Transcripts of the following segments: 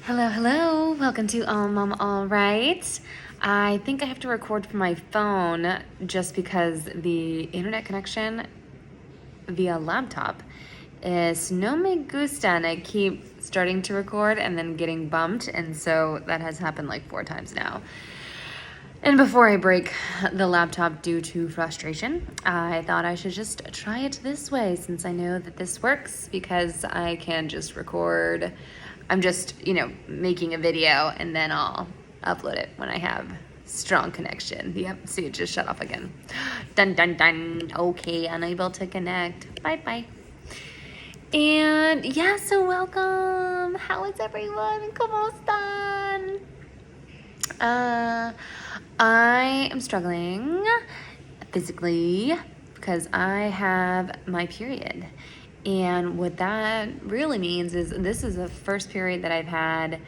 Hello, hello. Welcome to All Mama All Right. I think I have to record from my phone just because the internet connection via laptop is no me gusta, and I keep starting to record and then getting bumped, and so that has happened like 4 times now. And before I break the laptop due to frustration, I thought I should just try it this way since I know that this works because I can just record. I'm just, making a video and then I'll upload it when I have strong connection. Yep, see, it just shut off again. Dun, dun, dun. Okay, unable to connect. Bye-bye. And yeah, so welcome. How is everyone? ¿Cómo están? I am struggling physically because I have my period. And what that really means is this is the first period that I've had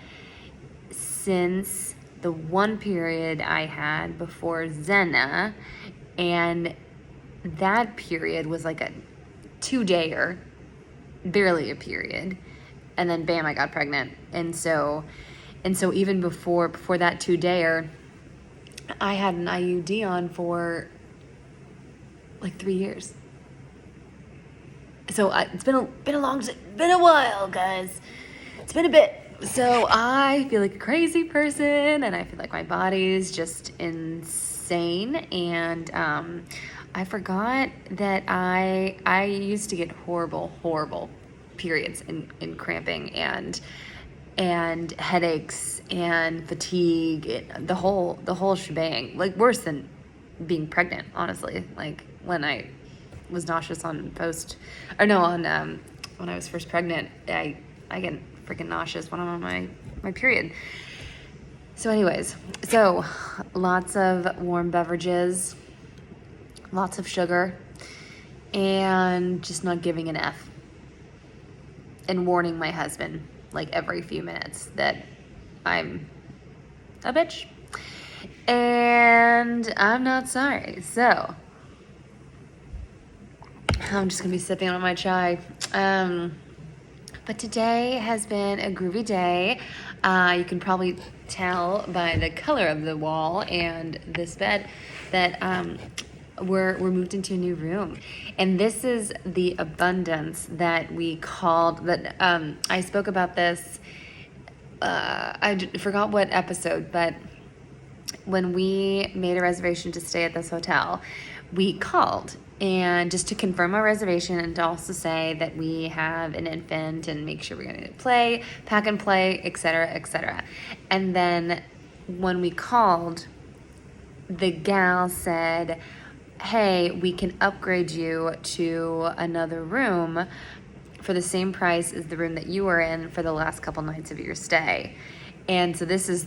since the one period I had before Zena. And that period was like a 2-dayer, barely a period. And then bam, I got pregnant. And so even before that 2-dayer, I had an IUD on for like 3 years. So it's been a while, guys. It's been a bit. So I feel like a crazy person, and I feel like my body's just insane. And I forgot that I used to get horrible periods and cramping and headaches and fatigue, the whole shebang. Like worse than being pregnant, honestly. Like when I was nauseous when I was first pregnant, I get freaking nauseous when I'm on my period. So anyways, lots of warm beverages, lots of sugar, and just not giving an F. And warning my husband like every few minutes that I'm a bitch. And I'm not sorry. So I'm just gonna be sipping on my chai. But today has been a groovy day. You can probably tell by the color of the wall and this bed that we're moved into a new room. And this is the abundance that we called, that I spoke about this, I forgot what episode, but when we made a reservation to stay at this hotel, we called and just to confirm our reservation and to also say that we have an infant and make sure we're going to play, pack and play, etc., etc. And then when we called, the gal said, hey, we can upgrade you to another room for the same price as the room that you were in for the last couple nights of your stay. And so this is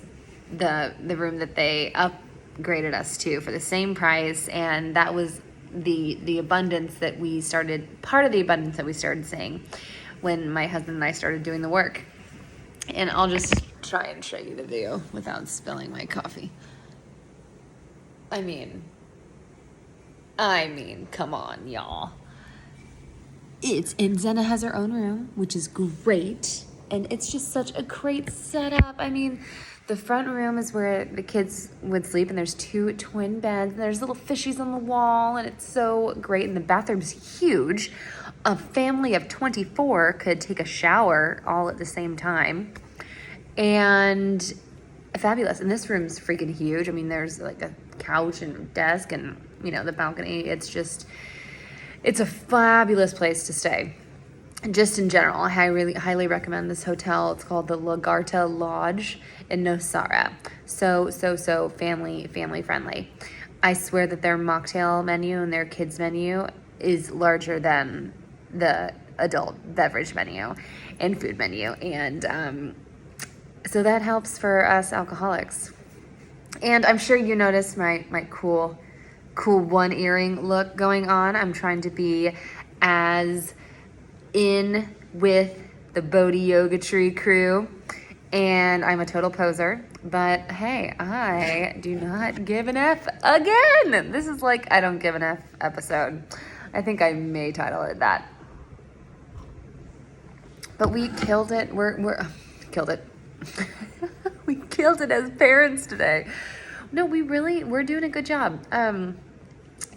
the room that they upgraded us to for the same price, and that was the abundance that we started, part of the abundance that we started seeing when my husband and I started doing the work. And I'll just try and show you the view without spilling my coffee. I mean, come on, y'all. And Zena has her own room, which is great. And it's just such a great setup. I mean, the front room is where the kids would sleep, and there's 2 twin beds, and there's little fishies on the wall, and it's so great. And the bathroom's huge. A family of 24 could take a shower all at the same time. And fabulous. And this room's freaking huge. I mean, there's like a couch and desk and, the balcony. It's a fabulous place to stay. Just in general, I highly recommend this hotel. It's called the Lagarta Lodge in Nosara. So family friendly. I swear that their mocktail menu and their kids menu is larger than the adult beverage menu and food menu. And so that helps for us alcoholics. And I'm sure you noticed my cool one earring look going on. I'm trying to be as in with the Bodhi Yoga Tree crew, and I'm a total poser, but hey, I do not give an F again. This is like I don't give an F episode. I think I may title it that. But we killed it. We're killed it. We killed it as parents today. No, we're doing a good job.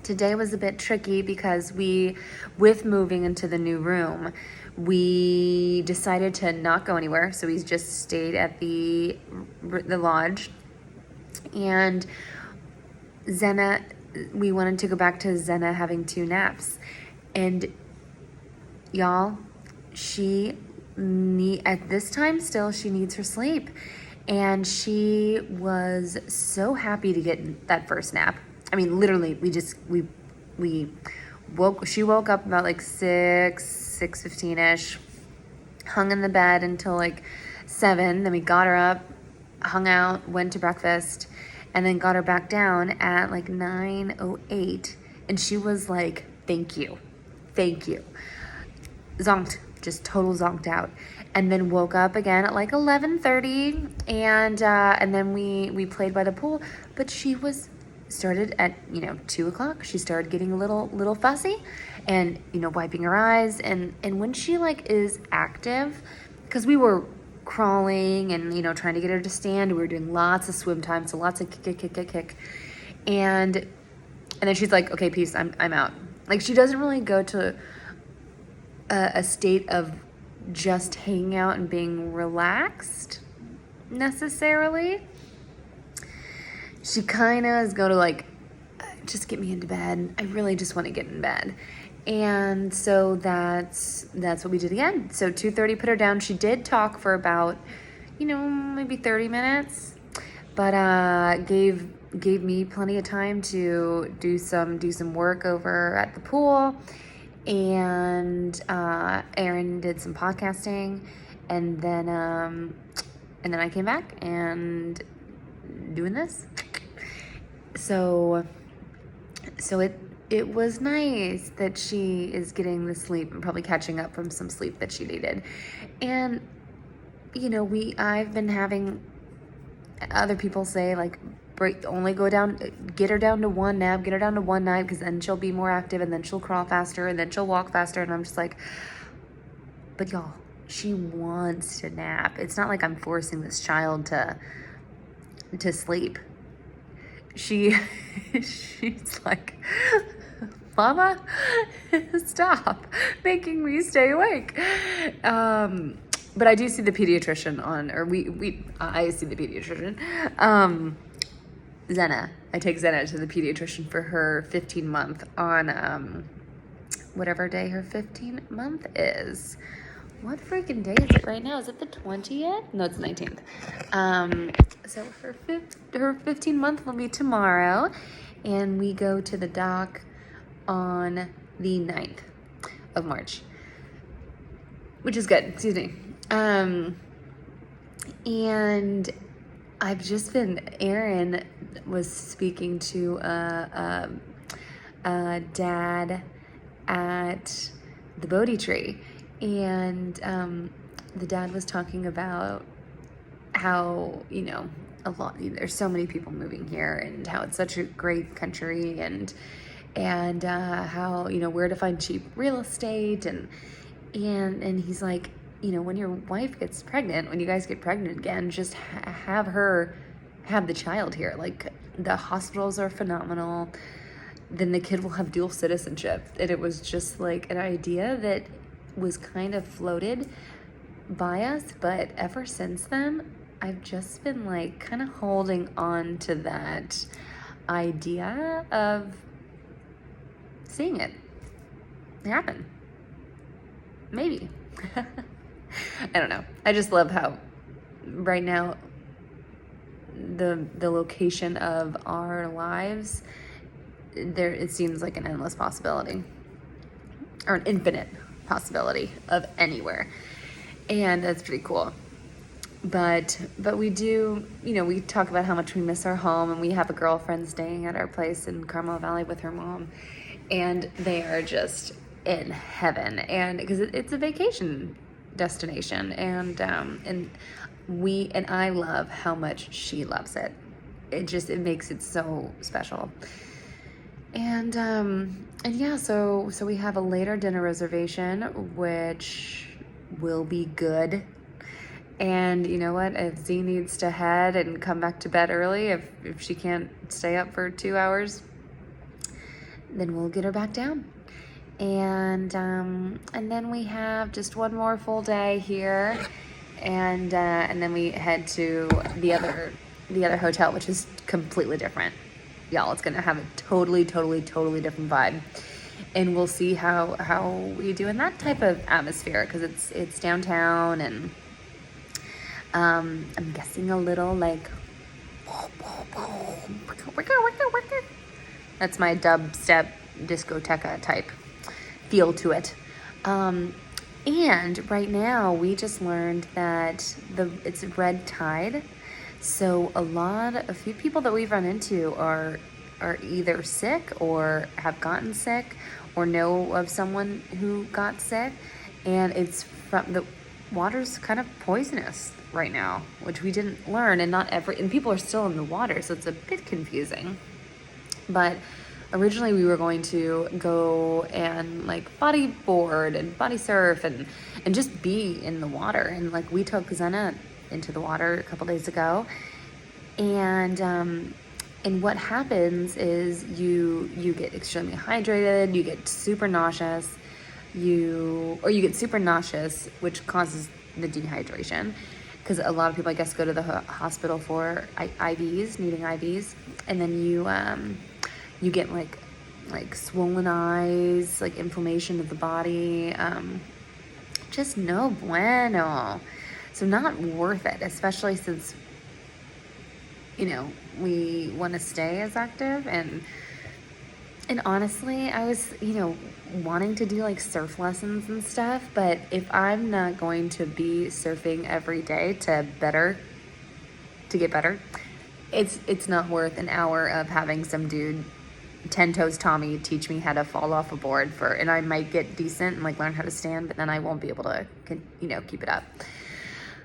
Today was a bit tricky because with moving into the new room, we decided to not go anywhere. So we just stayed at the lodge. And Zena, we wanted to go back to Zena having 2 naps. And y'all, at this time still, she needs her sleep. And she was so happy to get that first nap. I mean, literally, she woke up about like 6:15ish, hung in the bed until like 7. Then we got her up, hung out, went to breakfast, and then got her back down at like 9:08. And she was like, thank you. Zonked, just total zonked out. And then woke up again at like 11:30, and then we played by the pool. But she started at 2 o'clock. She started getting a little fussy, and wiping her eyes. And when she like is active, because we were crawling and trying to get her to stand. We were doing lots of swim time, so lots of kick, and then she's like, okay, peace, I'm out. Like, she doesn't really go to a state of just hanging out and being relaxed necessarily. She kind of is going to like, just get me into bed. I really just want to get in bed. And so that's what we did again. So 2:30, put her down. She did talk for about, maybe 30 minutes, but gave me plenty of time to do some work over at the pool. And Aaron did some podcasting, and then I came back and doing this. So it was nice that she is getting the sleep and probably catching up from some sleep that she needed. And I've been having other people say like, get her down to 1 nap, get her down to 1 night, because then she'll be more active, and then she'll crawl faster, and then she'll walk faster. And I'm just like, but y'all, she wants to nap. It's not like I'm forcing this child to sleep. She's like, Mama, stop making me stay awake. But I do see the pediatrician I see the pediatrician. Zena. I take Zena to the pediatrician for her 15-month on whatever day her 15-month is. What freaking day is it right now? Is it the 20th? No, it's the 19th. So her 15-month will be tomorrow, and we go to the doc on the 9th of March, which is good. Excuse me. And I've just Aaron was speaking to a dad at the Bodhi Tree, and the dad was talking about how, there's so many people moving here, and how it's such a great country, and how, where to find cheap real estate, and he's like, when your wife gets pregnant, when you guys get pregnant again, just have her have the child here. Like, the hospitals are phenomenal. Then the kid will have dual citizenship. And it was just like an idea that was kind of floated by us. But ever since then, I've just been like kind of holding on to that idea of seeing it happen. Maybe. I don't know. I just love how right now the location of our lives, it seems like an endless possibility, or an infinite possibility of anywhere. And that's pretty cool. But we do, we talk about how much we miss our home, and we have a girlfriend staying at our place in Carmel Valley with her mom, and they are just in heaven. And because it's a vacation destination, and I love how much she loves it. It makes it so special. And yeah, so we have a later dinner reservation, which will be good. And you know what? If Z needs to head and come back to bed early, if she can't stay up for 2 hours, then we'll get her back down. And then we have just one more full day here, and then we head to the other hotel, which is completely different. Y'all, it's gonna have a totally different vibe, and we'll see how we do in that type of atmosphere, because it's downtown, and I'm guessing a little like that's my dubstep discoteca type feel to it. And right now we just learned that it's red tide. So a few people that we've run into are either sick or have gotten sick or know of someone who got sick, and it's from the water's kind of poisonous right now, which we didn't learn, and people are still in the water, so it's a bit confusing. But originally we were going to go and like bodyboard and body surf and just be in the water, and like we took Zenna into the water a couple days ago, and what happens is you get extremely hydrated, you get super nauseous, you get super nauseous, which causes the dehydration, because a lot of people, I guess, go to the hospital for IVs, needing IVs, and then you get like swollen eyes, like inflammation of the body, just no bueno. So not worth it, especially since, you know, we want to stay as active, and honestly, I was, wanting to do like surf lessons and stuff, but if I'm not going to be surfing every day to get better, it's not worth an hour of having some dude 10 toes Tommy teach me how to fall off a board and I might get decent and like learn how to stand, but then I won't be able to, keep it up.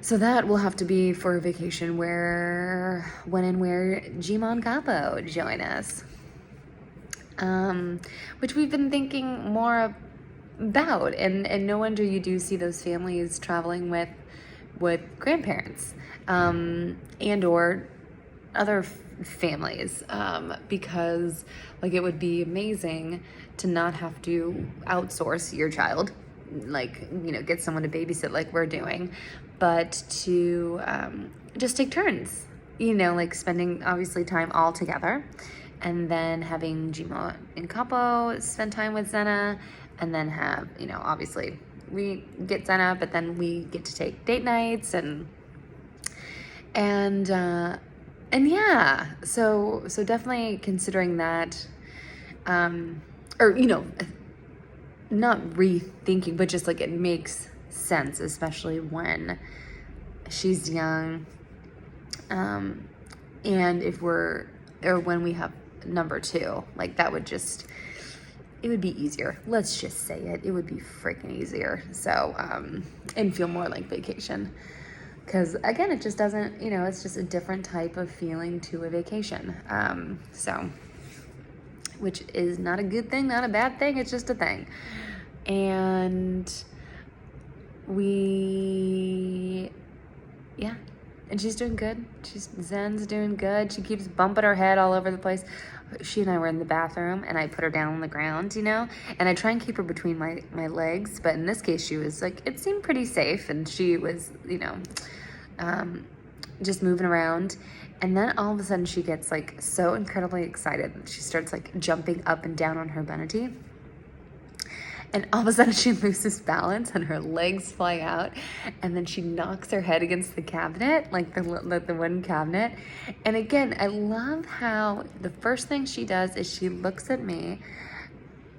So that will have to be for a vacation when and where Jimon Capo join us. Which we've been thinking more about, and no wonder you do see those families traveling with grandparents, and or other families, because like it would be amazing to not have to outsource your child, like, get someone to babysit like we're doing, but to just take turns, like spending obviously time all together, and then having Jimo and Capo spend time with Zenna, and then have, obviously we get Zenna, but then we get to take date nights and yeah, so definitely considering that, or, not rethinking, but just like it makes sense, especially when she's young, and when we have number 2, like that would just, it would be easier. Let's just say it would be freaking easier. So, and feel more like vacation. Because again, it just doesn't, it's just a different type of feeling to a vacation. So, which is not a good thing, not a bad thing. It's just a thing. And and she's doing good. Zen's doing good. She keeps bumping her head all over the place. She and I were in the bathroom, and I put her down on the ground, and I try and keep her between my legs, but in this case, she was like, it seemed pretty safe, and she was, just moving around, and then all of a sudden, she gets like so incredibly excited. She starts like jumping up and down on her vanity. And all of a sudden she loses balance and her legs fly out, and then she knocks her head against the cabinet, like the wooden cabinet. And again, I love how the first thing she does is she looks at me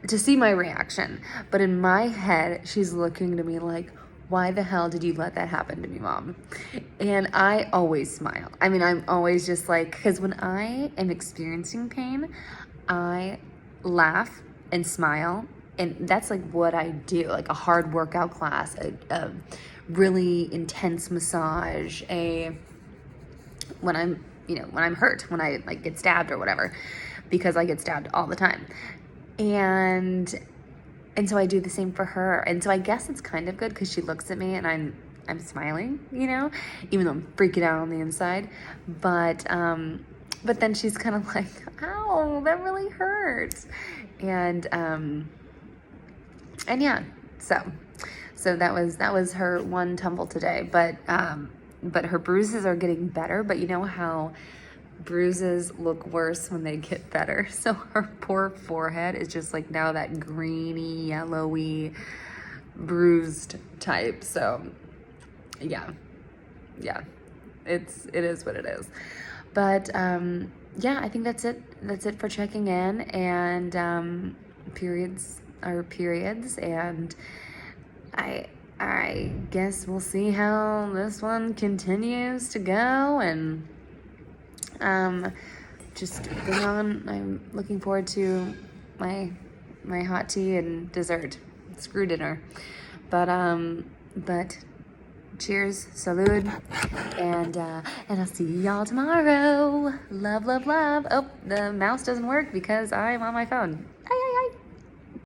to see my reaction. But in my head, she's looking to me like, why the hell did you let that happen to me, Mom? And I always smile. I mean, I'm always just like, because when I am experiencing pain, I laugh and smile. And that's like what I do, like a hard workout class, a really intense massage, when I'm hurt, when I like get stabbed or whatever, because I get stabbed all the time. And so I do the same for her. And so I guess it's kind of good because she looks at me and I'm smiling, you know, even though I'm freaking out on the inside. But then she's kind of like, ow, that really hurts. And yeah, so that was her one tumble today. But her bruises are getting better. But you know how bruises look worse when they get better. So her poor forehead is just like now that greeny, yellowy, bruised type. So yeah, it is what it is. But yeah, I think that's it for checking in. And periods are periods, and I guess we'll see how this one continues to go. And just bring on. I'm looking forward to my hot tea and dessert. Screw dinner. But cheers, salud, and I'll see y'all tomorrow. Love, love, love. Oh, the mouse doesn't work because I'm on my phone. Bye.